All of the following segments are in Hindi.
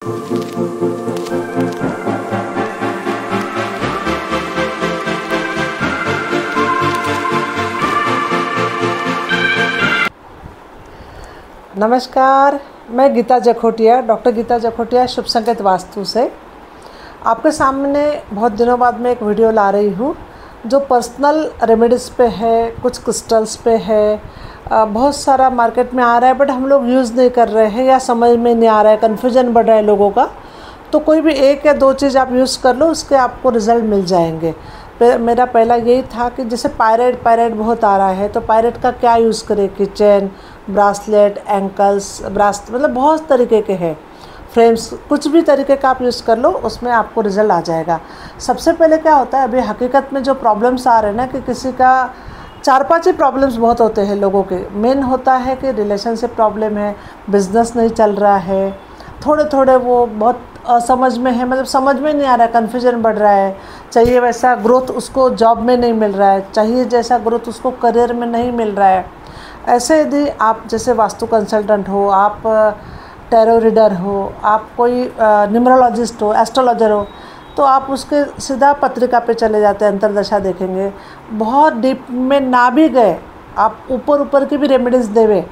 नमस्कार, मैं गीता जखोटिया, डॉक्टर गीता जखोटिया, शुभ संकेत वास्तु से आपके सामने बहुत दिनों बाद में एक वीडियो ला रही हूँ जो पर्सनल रेमेडीज़ पे है, कुछ क्रिस्टल्स पे है। बहुत सारा मार्केट में आ रहा है बट हम लोग यूज़ नहीं कर रहे हैं या समझ में नहीं आ रहा है, कन्फ्यूजन बढ़ रहा है लोगों का। तो कोई भी एक या दो चीज़ आप यूज़ कर लो, उसके आपको रिज़ल्ट मिल जाएंगे। मेरा पहला यही था कि जैसे पायरेट बहुत आ रहा है, तो पायरेट का क्या यूज़ करें कि चेन, ब्रासलेट, एंकल्स, मतलब बहुत तरीके के हैं, फ्रेम्स, कुछ भी तरीके का आप यूज़ कर लो, उसमें आपको रिज़ल्ट आ जाएगा। सबसे पहले क्या होता है, अभी हकीकत में जो प्रॉब्लम्स आ रहे हैं ना कि किसी का 4-5 ही प्रॉब्लम्स बहुत होते हैं लोगों के। मेन होता है कि रिलेशनशिप प्रॉब्लम है, बिज़नेस नहीं चल रहा है, थोड़े वो बहुत असमझ में है, मतलब समझ में नहीं आ रहा है, कन्फ्यूजन बढ़ रहा है, चाहिए वैसा ग्रोथ उसको जॉब में नहीं मिल रहा है, चाहिए जैसा ग्रोथ उसको करियर में नहीं मिल रहा है। ऐसे यदि आप जैसे वास्तु कंसल्टेंट हो, आप टैरो रीडर हो, आप कोई न्यूमरोलॉजिस्ट हो, एस्ट्रोलॉजर हो, तो आप उसके सीधा पत्रिका पे चले जाते हैं, अंतर्दशा देखेंगे। बहुत डीप में ना भी गए, आप ऊपर की भी रेमेडीज़ देवे,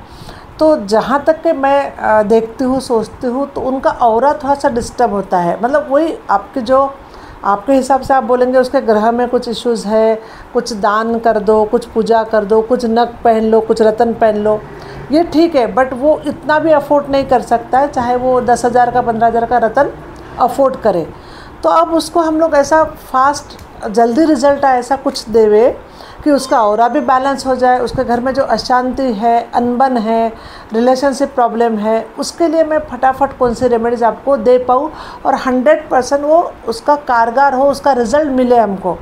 तो जहाँ तक कि मैं देखती हूँ, सोचती हूँ, तो उनका ऑरा थोड़ा सा डिस्टर्ब होता है। मतलब वही आपके जो आपके हिसाब से आप बोलेंगे उसके ग्रह में कुछ इश्यूज़ है, कुछ दान कर दो, कुछ पूजा कर दो, कुछ नग पहन लो, कुछ रत्न पहन लो, ये ठीक है, बट वो इतना भी अफोर्ड नहीं कर सकता है, चाहे वो 10,000 का 15,000 का रत्न अफोर्ड करे। तो अब उसको हम लोग ऐसा फास्ट जल्दी रिजल्ट आए ऐसा कुछ देवे कि उसका ऑरा भी बैलेंस हो जाए, उसके घर में जो अशांति है, अनबन है, रिलेशनशिप प्रॉब्लम है, उसके लिए मैं फटाफट कौन सी रेमेडीज़ आपको दे पाऊँ और 100% वो उसका कारगर हो, उसका रिज़ल्ट मिले हमको।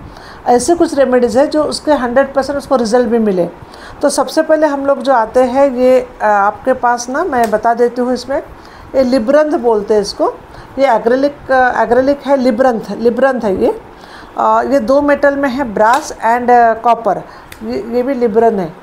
ऐसे कुछ रेमेडीज़ है जो उसके 100% उसको रिज़ल्ट भी मिले। तो सबसे पहले हम लोग जो आते हैं, ये आपके पास ना मैं बता देती हूँ, इसमें ये लिब्रंथ बोलते हैं इसको, ये एग्रेलिक है, लिब्रंथ है ये 2 मेटल में है, ब्रास एंड कॉपर, ये भी लिब्रन है।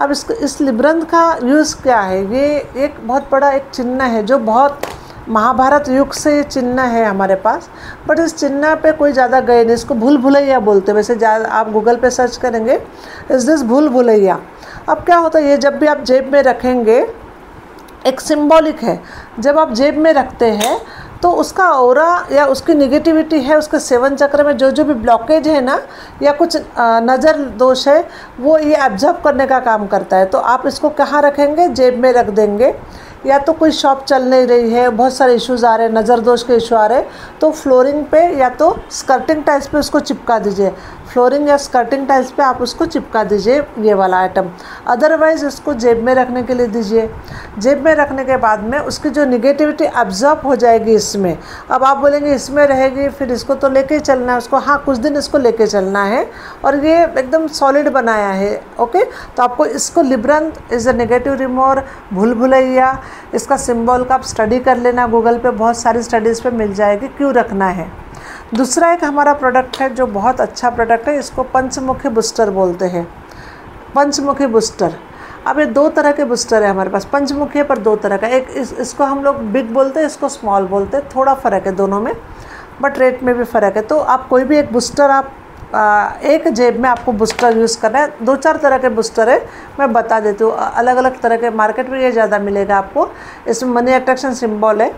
अब इस लिब्रंथ का यूज़ क्या है, ये एक बहुत बड़ा एक चिन्ह है जो बहुत महाभारत युग से ये चिन्ह है हमारे पास, बट इस चिन्ह पे कोई ज़्यादा गए नहीं, इसको भूल भुलैया बोलते हैं। वैसे आप गूगल पे सर्च करेंगे इस दिस भूल भुलैया। अब क्या होता है, ये जब भी आप जेब में रखेंगे, एक सिंबॉलिक है, जब आप जेब में रखते हैं तो उसका ऑरा या उसकी निगेटिविटी है, उसके 7 चक्र में जो भी ब्लॉकेज है ना, या कुछ नज़र दोष है, वो ये एब्जॉर्ब करने का काम करता है। तो आप इसको कहाँ रखेंगे, जेब में रख देंगे, या तो कोई शॉप चल नहीं रही है, बहुत सारे इश्यूज़ आ रहे हैं, नज़र दोष के इशू आ रहे हैं, तो फ्लोरिंग पे या तो स्कर्टिंग टाइल्स पे उसको चिपका दीजिए। फ्लोरिंग या स्कर्टिंग टाइल्स पे आप उसको चिपका दीजिए ये वाला आइटम। अदरवाइज़ इसको जेब में रखने के लिए दीजिए। जेब में रखने के बाद में उसकी जो निगेटिविटी एब्जॉर्ब हो जाएगी इसमें। अब आप बोलेंगे इसमें रहेगी, फिर इसको तो लेके चलना है उसको, हाँ कुछ दिन इसको लेके चलना है, और ये एकदम सॉलिड बनाया है। ओके, तो आपको इसको लिब्रंथ इज़ अ नेगेटिव रिमूवर, भूल भुलैया, इसका सिंबल का आप स्टडी कर लेना, गूगल पे बहुत सारी स्टडीज़ पे मिल जाएगी क्यों रखना है। दूसरा एक हमारा प्रोडक्ट है जो बहुत अच्छा प्रोडक्ट है, इसको पंचमुखी बूस्टर बोलते हैं। पंचमुखी बूस्टर, अब ये 2 तरह के बूस्टर है हमारे पास, पंचमुखी पर 2 तरह का, एक इसको हम लोग बिग बोलते हैं, इसको स्मॉल बोलते हैं, थोड़ा फ़र्क है दोनों में, बट रेट में भी फ़र्क है। तो आप कोई भी एक बूस्टर आप एक जेब में आपको बूस्टर यूज़ करना है। 2-4 तरह के बूस्टर है, मैं बता देती हूँ, अलग अलग तरह के मार्केट में ये ज़्यादा मिलेगा आपको। इसमें मनी अट्रैक्शन सिंबल है,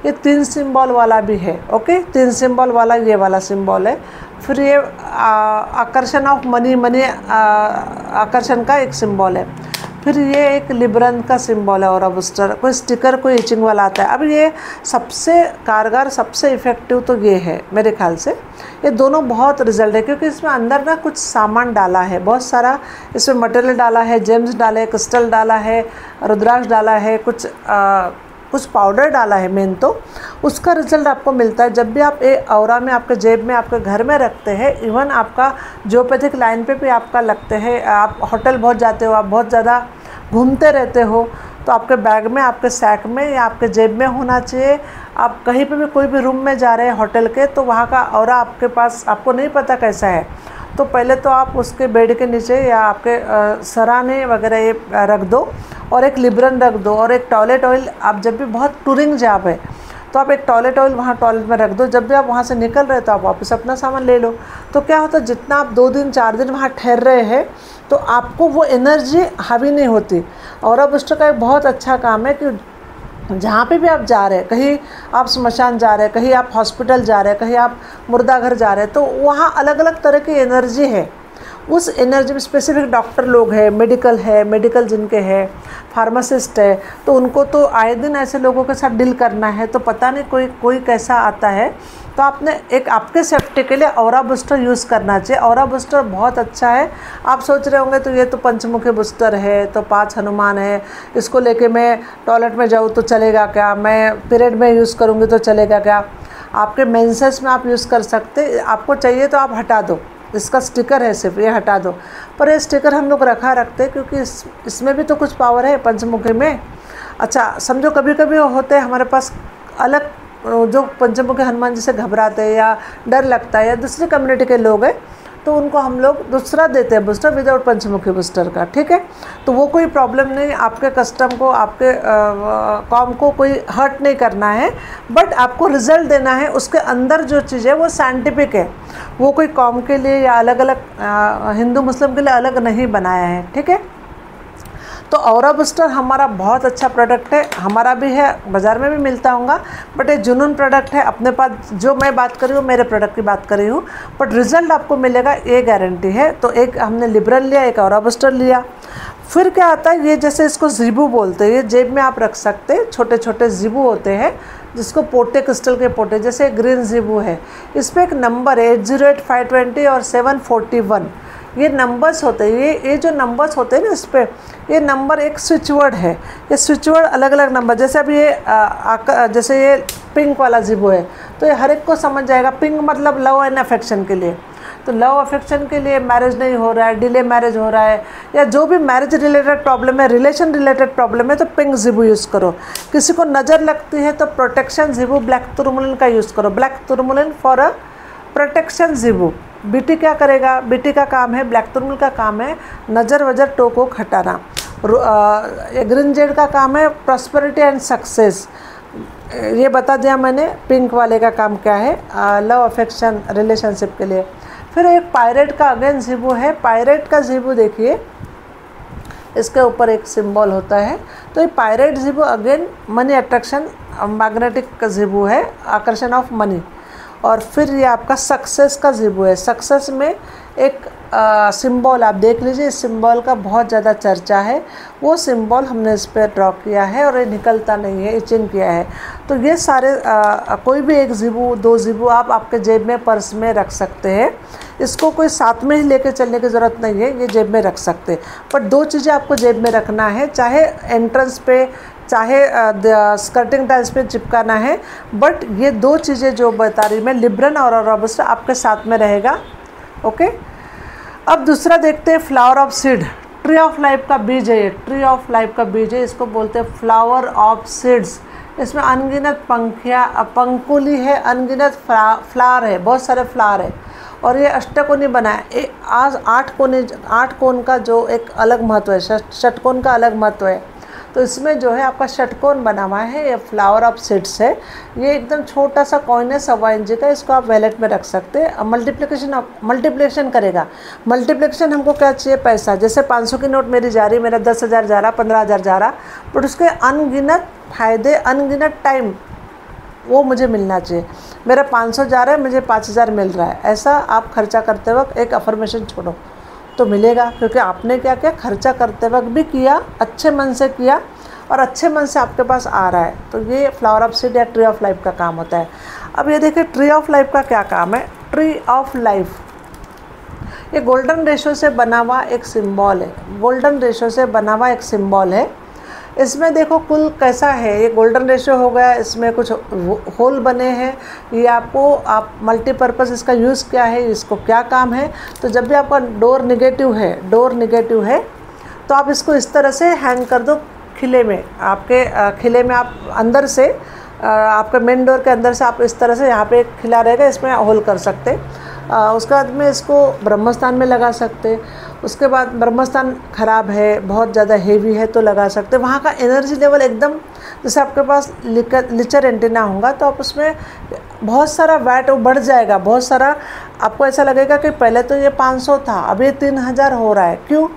ये 3 सिंबल वाला भी है। ओके, 3 सिंबल वाला ये वाला सिंबल है। फिर ये आकर्षण ऑफ मनी आकर्षण का एक सिंबल है। फिर ये एक लिब्रंथ का सिंबल है और बूस्टर, कोई स्टिकर, कोई इचिंग वाला आता है। अब ये सबसे कारगर, सबसे इफ़ेक्टिव तो ये है मेरे ख्याल से। ये दोनों बहुत रिजल्ट है क्योंकि इसमें अंदर ना कुछ सामान डाला है, बहुत सारा इसमें मटेरियल डाला है, जेम्स डाले, क्रिस्टल डाला है, रुद्राक्ष डाला है, कुछ पाउडर डाला है मेन, तो उसका रिजल्ट आपको मिलता है जब भी आप ऑरा में, आपके जेब में, आपके घर में रखते हैं। इवन आपका जियोपैथिक लाइन पे भी आपका लगते हैं, आप होटल बहुत जाते हो, आप बहुत ज़्यादा घूमते रहते हो, तो आपके बैग में, आपके सैक में या आपके जेब में होना चाहिए। आप कहीं पे भी कोई भी रूम में जा रहे हैं होटल के, तो वहाँ का ऑरा आपके पास, आपको नहीं पता कैसा है, तो पहले तो आप उसके बेड के नीचे या आपके सराहने वगैरह ये रख दो, और एक लिब्रन रख दो, और एक टॉयलेट ऑयल। आप जब भी बहुत टूरिंग जॉब है तो आप एक टॉयलेट ऑयल वहाँ टॉयलेट में रख दो, जब भी आप वहाँ से निकल रहे तो आप वापस अपना सामान ले लो। तो क्या होता है, जितना आप 2 दिन 4 दिन वहाँ ठहर रहे हैं तो आपको वो एनर्जी हावी नहीं होती। ऑरा बूस्टर का एक बहुत अच्छा काम है कि जहाँ पे भी आप जा रहे हैं, कहीं आप श्मशान जा रहे हैं, कहीं आप हॉस्पिटल जा रहे हैं, कहीं आप मुर्दा घर जा रहे हैं, तो वहाँ अलग अलग तरह की एनर्जी है। उस एनर्जी में स्पेसिफिक डॉक्टर लोग हैं, मेडिकल जिनके हैं, फार्मासिस्ट है, तो उनको तो आए दिन ऐसे लोगों के साथ डील करना है, तो पता नहीं कोई कैसा आता है। तो आपने एक आपके सेफ्टी के लिए ऑरा बूस्टर यूज़ करना चाहिए। ऑरा बूस्टर बहुत अच्छा है। आप सोच रहे होंगे तो ये तो पंचमुखी बूस्टर है, तो 5 हनुमान है, इसको लेके मैं टॉयलेट में जाऊँ तो चलेगा क्या, मैं पीरियड में यूज़ करूँगी तो चलेगा क्या। आपके मेंसेस में आप यूज़ कर सकते, आपको चाहिए तो आप हटा दो, इसका स्टिकर है सिर्फ, ये हटा दो। पर ये स्टिकर हम लोग रखते क्योंकि इसमें भी तो कुछ पावर है पंचमुखी में। अच्छा समझो कभी कभी होते हैं हमारे पास अलग जो पंचमुखी हनुमान जी से घबराते हैं या डर लगता है, या दूसरी कम्युनिटी के लोग हैं, तो उनको हम लोग दूसरा देते हैं बूस्टर विदाउट पंचमुखी बूस्टर का, ठीक है। तो वो कोई प्रॉब्लम नहीं, आपके कस्टम को, आपके कॉम को कोई हर्ट नहीं करना है, बट आपको रिजल्ट देना है। उसके अंदर जो चीज़ है वो साइंटिफिक है, वो कोई कॉम के लिए या अलग अलग हिंदू मुस्लिम के लिए अलग नहीं बनाया है, ठीक है। तो ऑरा बूस्टर हमारा बहुत अच्छा प्रोडक्ट है, हमारा भी है, बाज़ार में भी मिलता होगा, बट ये जुनून प्रोडक्ट है। अपने पास जो मैं बात कर रही हूँ मेरे प्रोडक्ट की बात कर रही हूँ, बट रिज़ल्ट आपको मिलेगा ये गारंटी है। तो एक हमने लिबरल लिया, एक ऑरा बूस्टर लिया। फिर क्या आता है, ये जैसे इसको ज़ीबू बोलते हैं, ये जेब में आप रख सकते हैं, छोटे छोटे ज़ीबू होते हैं जिसको पोटे, क्रिस्टल के पोटे, जैसे ग्रीन ज़ीबू है, इस पर एक नंबर है 808-520 और 741, ये नंबर्स होते हैं। ये जो नंबर्स होते हैं ना, इस पर ये नंबर एक स्विच वर्ड है, ये स्विच वर्ड अलग अलग नंबर, जैसे अभी ये जैसे ये पिंक वाला ज़ीबू है, तो ये हर एक को समझ जाएगा। पिंक मतलब लव एंड अफेक्शन के लिए, तो लव अफेक्शन के लिए मैरिज नहीं हो रहा है, डिले मैरिज हो रहा है, या जो भी मैरिज रिलेटेड प्रॉब्लम है, रिलेशन रिलेटेड प्रॉब्लम है, तो पिंक ज़ीबू यूज़ करो। किसी को नज़र लगती है तो प्रोटेक्शन ज़ीबू ब्लैक टूरमैलिन का यूज़ करो, black tourmaline for a protection ज़ीबू। बीटी क्या करेगा, बीटी का काम है, ब्लैक टूरमैलिन का काम है नज़र वजर टोको हटाना। ग्रीन जेड का काम है प्रॉस्पेरिटी एंड सक्सेस, ये बता दिया मैंने। पिंक वाले का काम क्या है, लव अफेक्शन रिलेशनशिप के लिए। फिर एक पायरेट का अगेन ज़ीबू है। पायरेट का ज़ीबू देखिए, इसके ऊपर एक सिंबल होता है, तो ये पायरेट ज़ीबू अगेन मनी अट्रैक्शन, मैग्नेटिक ज़ीबू है, आकर्षण ऑफ मनी। और फिर ये आपका सक्सेस का ज़ीबू है। सक्सेस में एक सिंबल आप देख लीजिए, इस सिंबल का बहुत ज़्यादा चर्चा है, वो सिंबल हमने इस पर ड्रॉ किया है और ये निकलता नहीं है, इचिंग किया है। तो ये सारे कोई भी एक ज़ीबू, 2 ज़ीबू आप आपके जेब में, पर्स में रख सकते हैं। इसको कोई साथ में ही लेके चलने की ज़रूरत नहीं है, ये जेब में रख सकते हैं। पर 2 चीज़ें आपको जेब में रखना है, चाहे एंट्रेंस पे, चाहे स्कर्टिंग टाइल्स पे चिपकाना है, बट ये 2 चीज़ें जो बता रही मैं, लिब्रन और ऑरा बूस्टर आपके साथ में रहेगा, ओके। अब दूसरा देखते हैं, flower of seed, tree of life का बीज है। ये ट्री ऑफ लाइफ का बीज है, इसको बोलते हैं फ्लावर ऑफ सीड्स। इसमें अनगिनत पंकुली है, अनगिनत फ्लावर है, बहुत सारे फ्लावर है, और ये अष्टकोणी बना है। आज 8 कोण का जो एक अलग महत्व है, षटकोण का अलग महत्व है। तो इसमें जो है आपका षटकोण बना हुआ है, ये फ्लावर ऑफ सीड्स है। ये एकदम छोटा सा कॉइन है, 1.25 इंच का, इसको आप वैलेट में रख सकते हैं। मल्टीप्लिकेशन करेगा। मल्टीप्लिकेशन हमको क्या चाहिए, पैसा। जैसे 500 की नोट मेरी जा रही, मेरा 10,000 जा रहा, 15,000 जा रहा, बट उसके अनगिनत फ़ायदे, अनगिनत टाइम वो मुझे मिलना चाहिए। मेरा 500 जा रहा है, मुझे 5,000 मिल रहा है, ऐसा आप खर्चा करते वक्त एक अफर्मेशन छोड़ो तो मिलेगा। क्योंकि आपने क्या किया, खर्चा करते वक्त भी किया, अच्छे मन से किया, और अच्छे मन से आपके पास आ रहा है। तो ये फ्लावर ऑफ सीड या ट्री ऑफ लाइफ का काम होता है। अब ये देखिए ट्री ऑफ लाइफ का क्या काम है। ट्री ऑफ लाइफ ये गोल्डन रेशो से बना हुआ एक सिंबल है, गोल्डन रेशो से बना हुआ एक सिंबल है। इसमें देखो कुल कैसा है, ये गोल्डन रेशो हो गया, इसमें कुछ होल बने हैं। ये आप मल्टीपर्पज़ इसका यूज़ क्या है, इसको क्या काम है। तो जब भी आपका डोर निगेटिव है तो आप इसको इस तरह से हैंग कर दो खिले में। आपके खिले में आप अंदर से, आपके मेन डोर के अंदर से आप इस तरह से, यहाँ पे एक खिला रहेगा, इसमें होल कर सकते। उसके बाद में इसको ब्रह्मस्थान में लगा सकते। उसके बाद ब्रह्मस्थान ख़राब है, बहुत ज़्यादा हेवी है, तो लगा सकते। वहाँ का एनर्जी लेवल एकदम जैसे आपके पास लिचर एंटीना होगा तो आप उसमें बहुत सारा वैट वो बढ़ जाएगा, बहुत सारा आपको ऐसा लगेगा कि पहले तो ये 500 था, अभी 3000 हो रहा है। क्यों?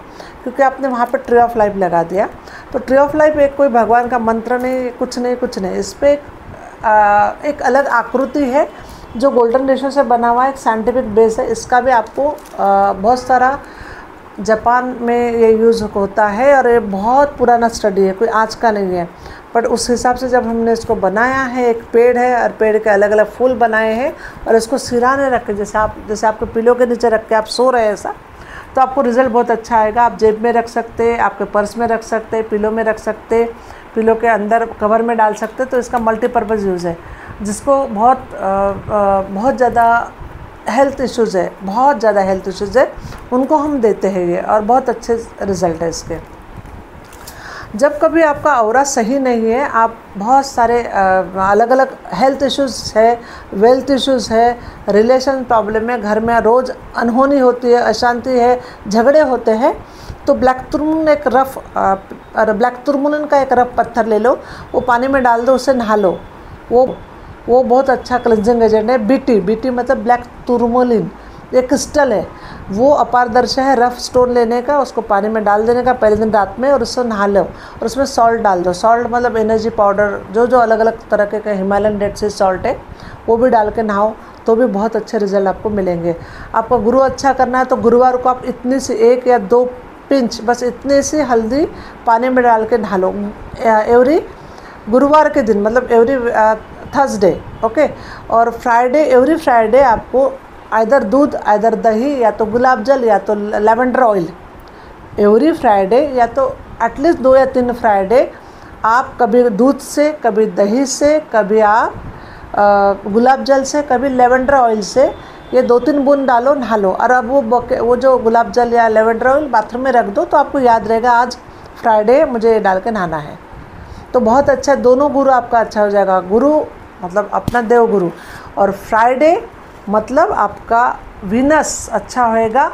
क्योंकि आपने वहाँ पर ट्री ऑफ लाइफ लगा दिया। तो ट्री ऑफ लाइफ एक कोई भगवान का मंत्र नहीं, कुछ नहीं। इस पर एक अलग आकृति है जो गोल्डन रेशो से बना हुआ है, एक साइंटिफिक बेस है। इसका भी आपको बहुत सारा जापान में ये यूज़ होता है और ये बहुत पुराना स्टडी है, कोई आज का नहीं है। बट उस हिसाब से जब हमने इसको बनाया है, एक पेड़ है और पेड़ के अलग अलग फूल बनाए हैं और इसको सिराने रख के जैसे आपके पिलो के नीचे रख के आप सो रहे हैं ऐसा, तो आपको रिज़ल्ट बहुत अच्छा आएगा। आप जेब में रख सकते, आपके पर्स में रख सकते, पिलो में रख सकते, पिलो के अंदर कवर में डाल सकते। तो इसका मल्टीपर्पज़ यूज़ है। जिसको बहुत ज़्यादा हेल्थ इश्यूज़ है, बहुत ज़्यादा हेल्थ इश्यूज़ है, उनको हम देते हैं ये, और बहुत अच्छे रिज़ल्ट है इसके। जब कभी आपका ऑरा सही नहीं है, आप बहुत सारे अलग अलग हेल्थ इश्यूज़ है, वेल्थ इश्यूज़ है, रिलेशन प्रॉब्लम है, घर में रोज़ अनहोनी होती है, अशांति है, झगड़े होते हैं, तो ब्लैक तुरमुलिन का एक रफ पत्थर ले लो, वो पानी में डाल दो, उससे नहा लो। वो बहुत अच्छा क्लेंजिंग एजेंट है। बीटी मतलब ब्लैक तुरमुलिन, एक क्रिस्टल है, वो अपारदर्शी है। रफ स्टोन लेने का, उसको पानी में डाल देने का पहले दिन रात में, और उससे नहा लो और उसमें सॉल्ट डाल दो। सॉल्ट मतलब एनर्जी पाउडर, जो अलग अलग तरह के हिमालयन रेड सी सॉल्ट है, वो भी डाल के नहाओ तो भी बहुत अच्छे रिजल्ट आपको मिलेंगे। आपको गुरु अच्छा करना है तो गुरुवार को आप इतनी सी 1 या 2 पिंच, बस इतनी सी हल्दी पानी में डाल के नहा लो एवरी गुरुवार के दिन, मतलब एवरी थर्सडे, ओके। और एवरी फ्राइडे आपको आइदर दूध, आइदर दही, या तो गुलाब जल, या तो लेवेंडर ऑयल, एवरी फ्राइडे, या तो एटलीस्ट 2 या 3 फ्राइडे आप कभी दूध से, कभी दही से, कभी आप गुलाब जल से, कभी लेवेंडर ऑयल से ये 2-3 बूंद डालो, नहा लो। और अब वो जो गुलाब जल या लेवेंडर ऑयल बाथरूम में रख दो, तो आपको याद रहेगा आज फ्राइडे मुझे ये डाल के नहाना है। तो बहुत अच्छा, दोनों गुरु आपका अच्छा हो जाएगा। गुरु मतलब अपना देव गुरु, और फ्राइडे मतलब आपका विनस अच्छा होएगा,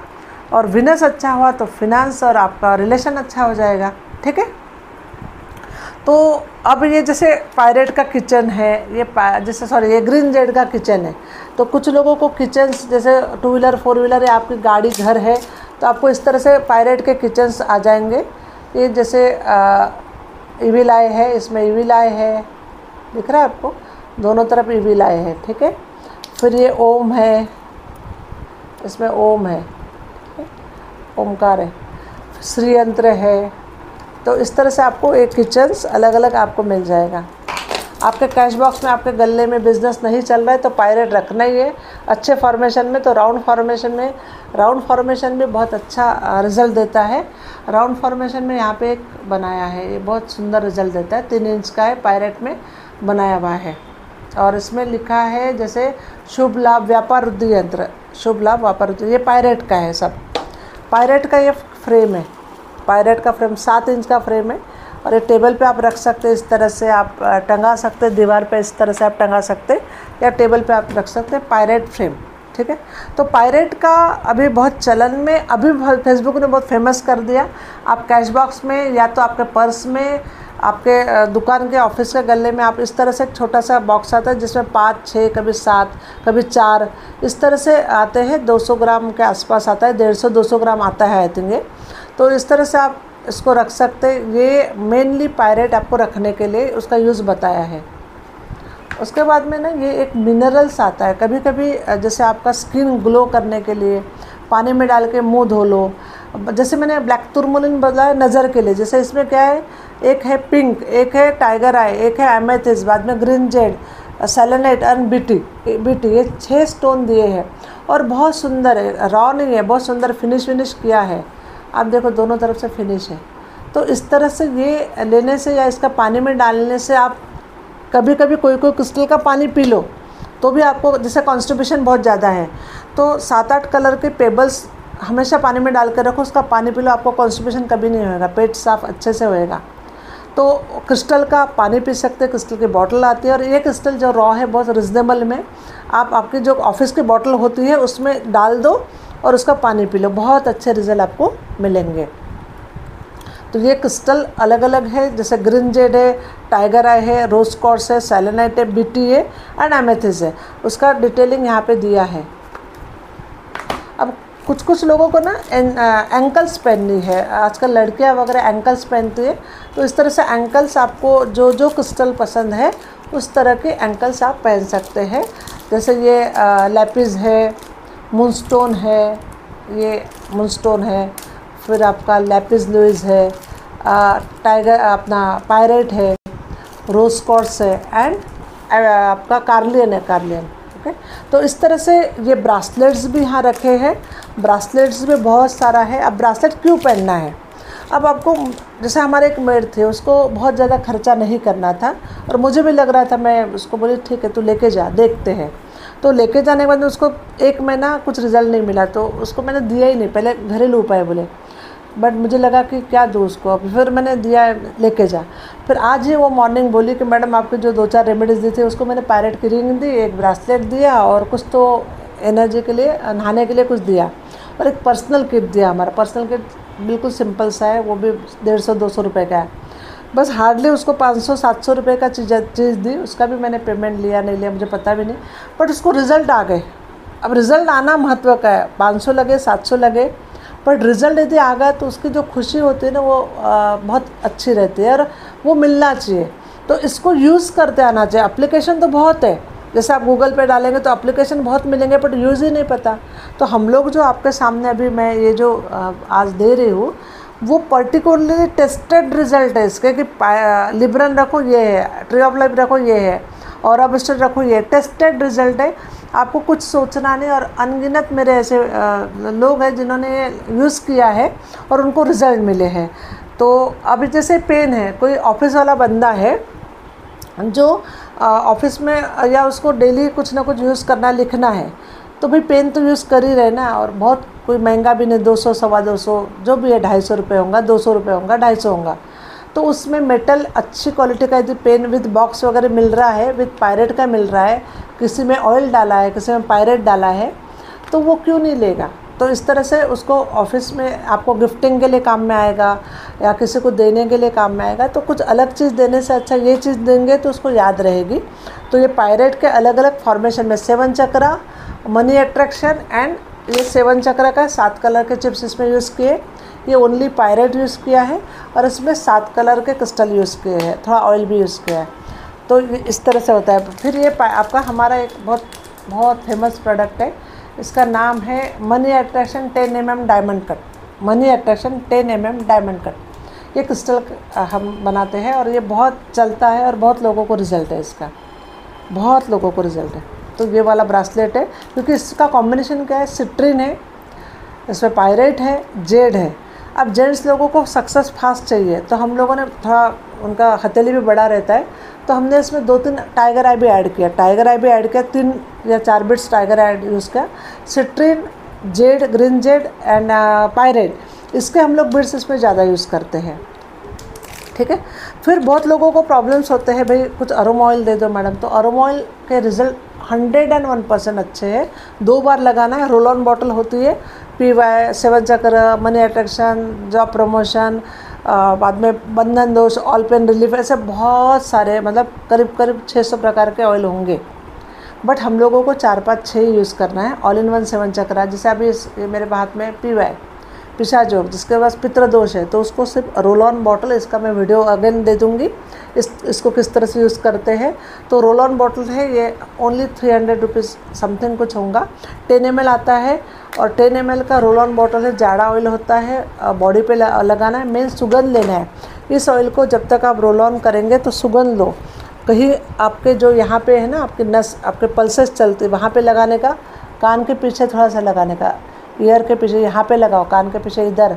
और विनस अच्छा हुआ तो फिनांस और आपका रिलेशन अच्छा हो जाएगा। ठीक है। तो अब ये जैसे पायरेट का किचन है, ये ग्रीन जेड का किचन है। तो कुछ लोगों को किचन जैसे 2 व्हीलर 4 व्हीलर या आपकी गाड़ी घर है, तो आपको इस तरह से पायरेट के किचन्स आ जाएंगे। ये जैसे ईविल आई है, इसमें ईविल आई है, दिख रहा है आपको, दोनों तरफ ईविल आई है। ठीक है। फिर ये ओम है, इसमें ओम है, ओमकार है, श्री यंत्र है। तो इस तरह से आपको एक किचन्स अलग अलग आपको मिल जाएगा। आपके कैश बॉक्स में, आपके गले में बिजनेस नहीं चल रहा है तो पायरेट रखना ही है। अच्छे फॉर्मेशन में तो राउंड फॉर्मेशन भी बहुत अच्छा रिज़ल्ट देता है। राउंड फॉर्मेशन में यहाँ पे एक बनाया है, ये बहुत सुंदर रिज़ल्ट देता है। 3 इंच का है, पायरेट में बनाया हुआ है, और इसमें लिखा है जैसे शुभ लाभ व्यापार वृद्धि यंत्र, शुभ लाभ व्यापार वृद्धि, ये पायरेट का है सब। पायरेट का ये फ्रेम है, पायरेट का फ्रेम 7 इंच का फ्रेम है, और ये टेबल पे आप रख सकते हैं, इस तरह से आप टंगा सकते हैं, दीवार पे इस तरह से आप टंगा सकते हैं, या टेबल पे आप रख सकते हैं, पायरेट फ्रेम। ठीक है। तो पायरेट का अभी बहुत चलन में, अभी फेसबुक ने बहुत फेमस कर दिया। आप कैश बॉक्स में, या तो आपके पर्स में, आपके दुकान के ऑफिस के गले में, आप इस तरह से एक छोटा सा बॉक्स आता है जिसमें 5, 6, कभी 7, कभी 4 इस तरह से आते हैं। 200 ग्राम के आसपास आता है, 150-200 ग्राम आता है आई थिंक ये। तो इस तरह से आप इसको रख सकते हैं। ये मेनली पायरेट आपको रखने के लिए उसका यूज़ बताया है। उसके बाद में ना ये एक मिनरल्स आता है, कभी कभी जैसे आपका स्किन ग्लो करने के लिए पानी में डाल के मुँह धो लो। जैसे मैंने ब्लैक तुरमुलिन बताया नज़र के लिए, जैसे इसमें क्या है, एक है पिंक, एक है टाइगर आई, एक है एमेथिस्ट, बाद में ग्रीन जेड, सेलेनाइट और बीटी, ये 6 स्टोन दिए हैं, और बहुत सुंदर है, रॉ नहीं है, बहुत सुंदर फिनिश किया है। आप देखो दोनों तरफ से फिनिश है। तो इस तरह से ये लेने से या इसका पानी में डालने से, आप कभी कभी कोई क्रिस्टल का पानी पी लो तो भी आपको, जैसे कॉन्स्टिपेशन बहुत ज़्यादा है तो 7-8 कलर के पेबल्स हमेशा पानी में डाल कर रखो, उसका पानी पी लो, आपको कॉन्स्टिपेशन कभी नहीं होएगा, पेट साफ अच्छे से होएगा। तो क्रिस्टल का पानी पी सकते हैं, क्रिस्टल की बॉटल आती है, और ये क्रिस्टल जो रॉ है बहुत रिजनेबल में, आप आपकी जो ऑफिस की बॉटल होती है उसमें डाल दो और उसका पानी पी लो, बहुत अच्छे रिजल्ट आपको मिलेंगे। तो ये क्रिस्टल अलग अलग है, जैसे ग्रीन जेड है, टाइगर आई है, रोज क्वार्ट्ज है, सेलेनाइट है, बीटी है एंड एमेथिस्ट है। उसका डिटेलिंग यहाँ पे दिया है। अब कुछ कुछ लोगों को ना एंकल्स पहननी है, आजकल लड़कियां वगैरह एंकल्स पहनती है, तो इस तरह से एंकल्स आपको जो जो क्रिस्टल पसंद है उस तरह के एंकल्स आप पहन सकते हैं। जैसे ये लैपिस है, मूनस्टोन है, ये मूनस्टोन है, फिर आपका लैपिस लुइस है, टाइगर अपना पायरेट है, रोज क्वार्ट्ज है एंड आपका कार्लियन है, कार्लियन। ओके, तो इस तरह से ये ब्रासलेट्स भी यहाँ रखे हैं। ब्रासलेट्स में बहुत सारा है। अब ब्रासलेट क्यों पहनना है? अब आपको, जैसे हमारे एक मेड थे, उसको बहुत ज़्यादा खर्चा नहीं करना था और मुझे भी लग रहा था, मैं उसको बोली ठीक है तू लेके जा, देखते हैं। तो लेके जाने के बाद उसको 1 महीना कुछ रिज़ल्ट नहीं मिला, तो उसको मैंने दिया ही नहीं, पहले घरेलू उपाय बोले, बट मुझे लगा कि क्या दूँ उसको, अब फिर मैंने दिया, लेके जा। फिर आज ही वो मॉर्निंग बोली कि मैडम आपके जो 2-4 रेमेडीज़ दी थी, उसको मैंने पायरेट की रिंग दी, एक ब्रासलेट दिया और कुछ तो एनर्जी के लिए, नहाने के लिए कुछ दिया, और एक पर्सनल किट दिया। हमारा पर्सनल किट बिल्कुल सिंपल सा है, वो भी 150-200 रुपये का है, बस हार्डली उसको 500-700 रुपये का चीज़ दी। उसका भी मैंने पेमेंट लिया नहीं लिया मुझे पता भी नहीं, बट उसको रिज़ल्ट आ गए। अब रिज़ल्ट आना महत्व का है, 500 लगे 700 लगे, बट रिज़ल्ट यदि आ गया तो उसकी जो खुशी होती है ना, वो बहुत अच्छी रहती है और वो मिलना चाहिए। तो इसको यूज़ करते आना चाहिए। एप्लीकेशन तो बहुत है, जैसे आप गूगल पे डालेंगे तो एप्लीकेशन बहुत मिलेंगे, बट यूज़ ही नहीं पता। तो हम लोग जो आपके सामने अभी मैं ये जो आज दे रही हूँ, वो पर्टिकुलरली टेस्टेड रिज़ल्ट है इसके, कि लिब्रन रखो ये है, ट्री ऑफ लाइफ रखो ये है, और अब स्टेट रखो ये, टेस्टेड रिज़ल्ट है। आपको कुछ सोचना नहीं। और अनगिनत मेरे ऐसे लोग हैं जिन्होंने ये यूज़ किया है और उनको रिज़ल्ट मिले हैं। तो अभी जैसे पेन है, कोई ऑफिस वाला बंदा है जो ऑफिस में या उसको डेली कुछ ना कुछ यूज़ करना, लिखना है, तो भाई पेन तो यूज़ कर ही रहे ना, और बहुत कोई महंगा भी नहीं, 200 सवा 200 जो भी है, 250 रुपये होगा, 200 रुपये होगा, 250 होगा। तो उसमें मेटल अच्छी क्वालिटी का यदि पेन विद बॉक्स वगैरह मिल रहा है, विद पायरेट का मिल रहा है, किसी में ऑयल डाला है, किसी में पायरेट डाला है, तो वो क्यों नहीं लेगा। तो इस तरह से उसको ऑफिस में आपको गिफ्टिंग के लिए काम में आएगा या किसी को देने के लिए काम में आएगा। तो कुछ अलग चीज़ देने से अच्छा ये चीज़ देंगे तो उसको याद रहेगी। तो ये पायरेट के अलग अलग फॉर्मेशन में 7 चक्रा, मनी अट्रैक्शन एंड ये 7 चक्रा का 7 कलर के चिप्स इसमें यूज़ किए। ये ओनली पायरेट यूज़ किया है और इसमें 7 कलर के क्रिस्टल यूज़ किए हैं, थोड़ा ऑयल भी यूज़ किया है। तो इस तरह से होता है। फिर ये आपका हमारा एक बहुत फेमस प्रोडक्ट है, इसका नाम है money attraction 10 mm diamond cut. Money attraction 10 mm diamond cut, ये क्रिस्टल हम बनाते हैं और ये बहुत चलता है और बहुत लोगों को रिज़ल्ट है इसका, बहुत लोगों को रिज़ल्ट है। तो ये वाला ब्रासलेट है, क्योंकि इसका कॉम्बिनेशन क्या है, सिट्रिन है, इसमें पायरेट है, जेड है। अब जेंट्स लोगों को सक्सेस फास्ट चाहिए, तो हम लोगों ने थोड़ा, उनका हथेली भी बड़ा रहता है, तो हमने इसमें 2-3 टाइगर आई भी ऐड किया, 3 या 4 बिट्स टाइगर आई यूज़ किया। Citrine, Z, green Z and pirate, इसके हम लोग बिट्स इसमें ज़्यादा यूज़ करते हैं। ठीक है। फिर बहुत लोगों को प्रॉब्लम्स होते हैं, भाई कुछ अरोमा ऑयल दे दो मैडम, तो अरोमा ऑयल के रिज़ल्ट 101% अच्छे हैं। 2 बार लगाना है। रोल ऑन बॉटल होती है, PY, 7 चक्र, मनी अट्रैक्शन, जॉब प्रमोशन, बाद में बंधन दोष, ऑल पेन रिलीफ, ऐसे बहुत सारे, मतलब करीब 600 प्रकार के ऑयल होंगे, बट हम लोगों को 4-5-6 यूज़ करना है। ऑल इन वन 7 चक्रा, जैसे अभी ये मेरे हाथ में PY, पिशाचोक, जिसके पास पितृ दोष है, तो उसको सिर्फ रोल ऑन बॉटल, इसका मैं वीडियो अगेन दे दूँगी, इसको किस तरह से यूज़ करते हैं। तो रोल ऑन बॉटल है, ये ओनली 300 रुपीज़ समथिंग कुछ होगा। 10 ml आता है और 10 ml का रोल ऑन बॉटल है। जाड़ा ऑयल होता है, बॉडी पे लगाना है, मेन सुगंध लेना है। इस ऑयल को जब तक आप रोल ऑन करेंगे तो सुगंध लो, कहीं आपके जो यहाँ पे है ना, आपकी नस, आपके पल्सेस चलते, वहाँ पे लगाने का, कान के पीछे थोड़ा सा लगाने का, ईयर के पीछे यहाँ पे लगाओ, कान के पीछे इधर,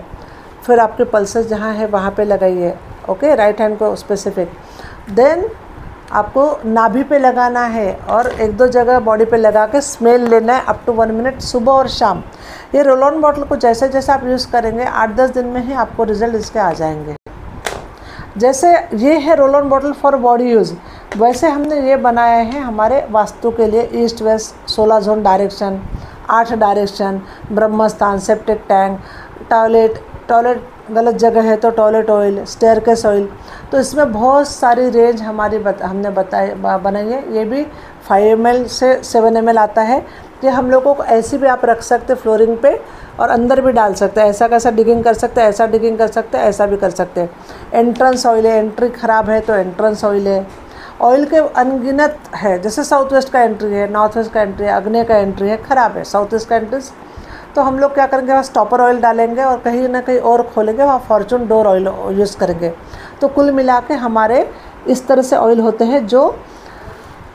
फिर आपके पल्सेस जहाँ है वहाँ पे लगाइए। ओके, राइट हैंड को स्पेसिफिक। देन आपको नाभि पे लगाना है और 1-2 जगह बॉडी पे लगा के स्मेल लेना है अप टू 1 मिनट, सुबह और शाम। ये रोल ऑन बॉटल को जैसे जैसे आप यूज़ करेंगे 8-10 दिन में ही आपको रिजल्ट इसके आ जाएंगे। जैसे ये है roll on bottle for body use, वैसे हमने ये बनाए हैं हमारे वास्तु के लिए। East west 16 zone direction, 8 direction, ब्रह्मस्थान, सेप्टिक टैंक, टॉयलेट, टॉयलेट गलत जगह है तो टॉयलेट ऑयल, स्टेयरकेस ऑयल। तो इसमें बहुत सारी रेंज हमने बनाई है। ये भी 5 ml से 7 ml आता है। ये हम लोगों को ऐसी भी आप रख सकते हैं फ्लोरिंग पे और अंदर भी डाल सकते हैं। ऐसा कैसा डिगिंग कर सकते हैं, ऐसा डिगिंग कर सकते हैं, ऐसा भी कर सकते हैं। एंट्रेंस ऑयल है, एंट्री ख़राब है तो एंट्रेंस ऑयल है। ऑयल के अनगिनत है, जैसे साउथ वेस्ट का एंट्री है, नॉर्थ वेस्ट का एंट्री है, अग्नि का एंट्री है, ख़राब है साउथ वेस्ट का एंट्री। तो हम लोग क्या करेंगे, वहाँ स्टॉपर ऑयल डालेंगे और कहीं ना कहीं और खोलेंगे, वहाँ फॉर्चून डोर ऑयल यूज़ करेंगे। तो कुल मिला के हमारे इस तरह से ऑयल होते हैं। जो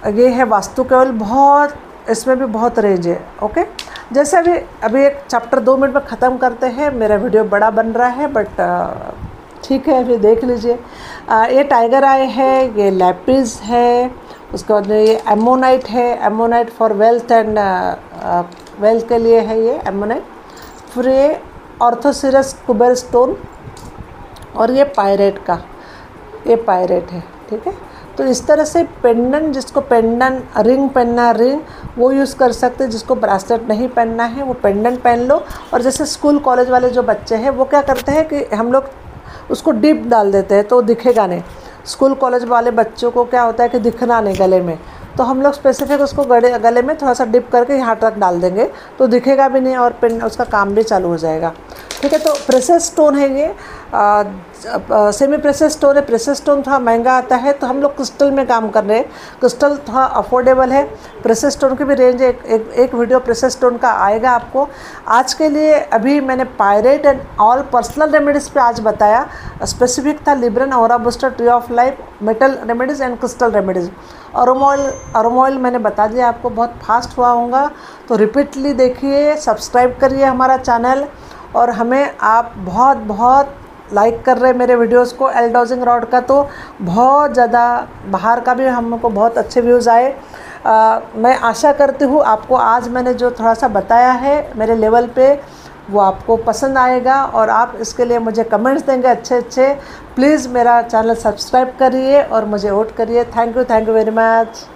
ये है वास्तु के ऑयल, बहुत इसमें भी बहुत रेंज है। ओके, जैसे अभी एक चैप्टर 2 मिनट में ख़त्म करते हैं। मेरा वीडियो बड़ा बन रहा है बट ठीक है, फिर देख लीजिए। ये टाइगर आई है, ये लैपिस है, उसके बाद में ये एमोनाइट है। Ammonite for wealth and wealth के लिए है ये एमोनाइट। फिर ये ऑर्थोसिरस कुबेर स्टोन और ये पायरेट का, ये पायरेट है। ठीक है, तो इस तरह से पेंडेंट, जिसको पेंडेंट रिंग पहनना है रिंग वो यूज़ कर सकते हैं। जिसको ब्रेसलेट नहीं पहनना है वो पेंडेंट पहन लो। और जैसे स्कूल कॉलेज वाले जो बच्चे हैं वो क्या करते हैं कि हम लोग उसको डिप डाल देते हैं तो दिखेगा नहीं। स्कूल कॉलेज वाले बच्चों को क्या होता है कि दिखना नहीं गले में, तो हम लोग स्पेसिफिक उसको गले में थोड़ा सा डिप करके यहाँ तक डाल देंगे तो दिखेगा भी नहीं और पेन उसका काम भी चालू हो जाएगा। ठीक है, तो प्रेशर स्टोन है ये, सेमी प्रेशर स्टोन है। प्रेशर स्टोन थोड़ा महंगा आता है तो हम लोग क्रिस्टल में काम कर रहे हैं। क्रिस्टल थोड़ा अफोर्डेबल है। प्रेशर स्टोन की भी रेंज है, एक वीडियो प्रेशर स्टोन का आएगा आपको। आज के लिए अभी मैंने pirate and all personal remedies पे आज बताया। स्पेसिफिक था Libran, aura booster, tree of life, metal remedies and crystal remedies. Aroma oil मैंने बता दिया आपको, बहुत फास्ट हुआ होगा तो रिपीटली देखिए, सब्सक्राइब करिए हमारा चैनल और हमें आप बहुत बहुत लाइक कर रहे हैं मेरे वीडियोस को। एल डाउजिंग रॉड का तो बहुत ज़्यादा, बाहर का भी हमको बहुत अच्छे व्यूज़ आए। मैं आशा करती हूँ आपको आज मैंने जो थोड़ा सा बताया है मेरे लेवल पे वो आपको पसंद आएगा और आप इसके लिए मुझे कमेंट्स देंगे अच्छे अच्छे। प्लीज़ मेरा चैनल सब्सक्राइब करिए और मुझे वोट करिए। Thank you very much.